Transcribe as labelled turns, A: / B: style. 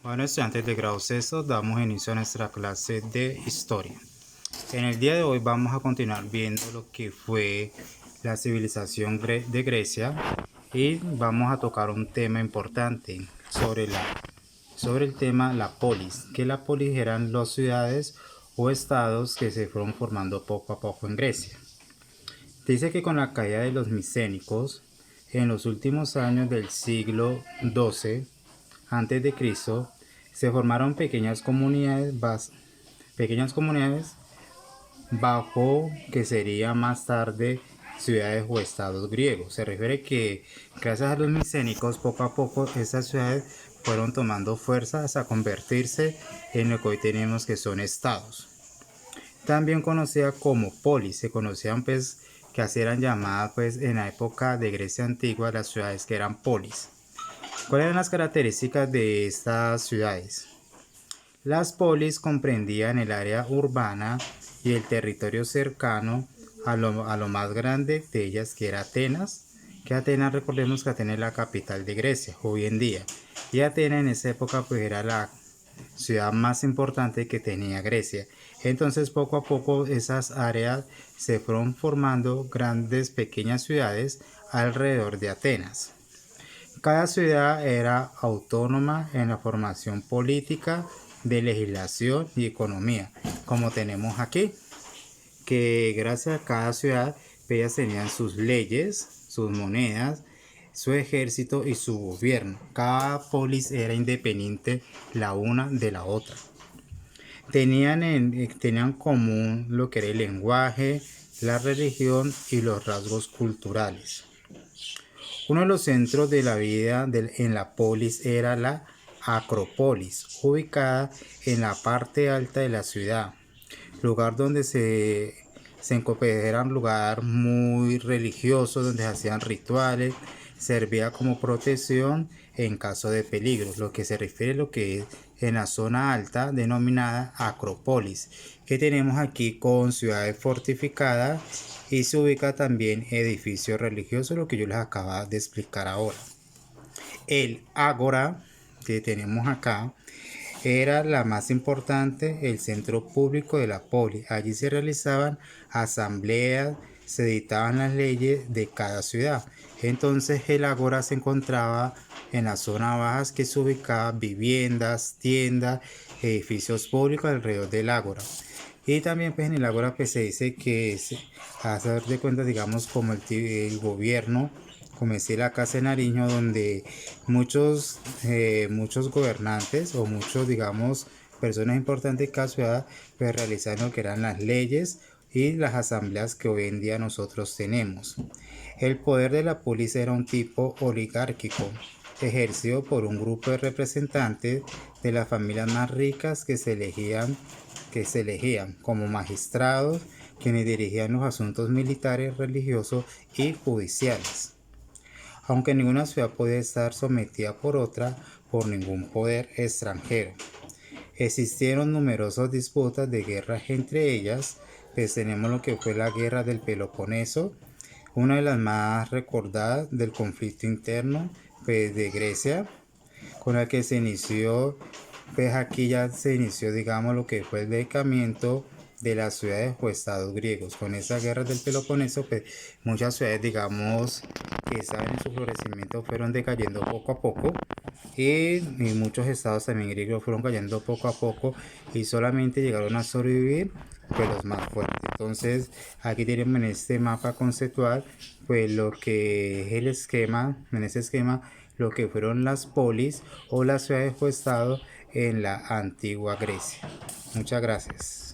A: Bueno, estudiantes de grado sexto, damos inicio a nuestra clase de historia. En el día de hoy vamos a continuar viendo lo que fue la civilización de Grecia y vamos a tocar un tema importante sobre el tema la polis, que la polis eran las ciudades o estados que se fueron formando poco a poco en Grecia. Dice que con la caída de los micénicos en los últimos años del siglo XII antes de Cristo, se formaron pequeñas comunidades bajo que sería más tarde ciudades o estados griegos. Se refiere que gracias a los micénicos poco a poco estas ciudades fueron tomando fuerza hasta convertirse en lo que hoy tenemos que son estados. También conocida como polis, se conocían pues que así eran llamadas pues en la época de Grecia antigua las ciudades que eran polis. ¿Cuáles eran las características de estas ciudades? Las polis comprendían el área urbana y el territorio cercano a lo más grande de ellas, que era Atenas, que Atenas, recordemos que Atenas es la capital de Grecia hoy en día, y Atenas en esa época pues era la ciudad más importante que tenía Grecia. Entonces poco a poco esas áreas se fueron formando grandes pequeñas ciudades alrededor de Atenas. Cada ciudad era autónoma en la formación política, de legislación y economía, como tenemos aquí, que gracias a cada ciudad ellas tenían sus leyes, sus monedas, su ejército y su gobierno. Cada polis era independiente la una de la otra. Tenían en común lo que era el lenguaje, la religión y los rasgos culturales. Uno de los centros de la vida en la polis era la Acrópolis, ubicada en la parte alta de la ciudad, lugar donde era un lugar muy religioso, donde se hacían rituales, servía como protección en caso de peligro, lo que se refiere a lo que es en la zona alta denominada Acrópolis, que tenemos aquí con ciudades fortificadas y se ubica también edificios religiosos, lo que yo les acabo de explicar ahora. El ágora que tenemos acá era la más importante, el centro público de la polis. Allí se realizaban asambleas, se dictaban las leyes de cada ciudad. Entonces el ágora se encontraba en las zonas bajas, que se ubicaban viviendas, tiendas, edificios públicos alrededor del ágora. Y también pues en el ágora pues se dice que a hacer de cuenta, digamos, como el gobierno, como decía la Casa de Nariño, donde muchos gobernantes o muchos, digamos, personas importantes de cada ciudad pues realizaron lo que eran las leyes y las asambleas que hoy en día nosotros tenemos. El poder de la polis era un tipo oligárquico, ejercido por un grupo de representantes de las familias más ricas que se elegían como magistrados, quienes dirigían los asuntos militares, religiosos y judiciales. Aunque ninguna ciudad podía estar sometida por otra por ningún poder extranjero. Existieron numerosas disputas de guerras entre ellas, pues tenemos lo que fue la guerra del Peloponeso, una de las más recordadas del conflicto interno pues, de Grecia, con la que se inició, pues aquí ya se inició, digamos, lo que fue el decaimiento de las ciudades o estados griegos. Con esa guerra del Peloponeso, pues muchas ciudades, digamos, que estaban en su florecimiento fueron decayendo poco a poco, y muchos estados también griegos fueron cayendo poco a poco y solamente llegaron a sobrevivir pues los más fuertes. Entonces aquí tenemos en este mapa conceptual pues lo que es el esquema, en ese esquema lo que fueron las polis o las ciudades o estados en la antigua Grecia. Muchas gracias.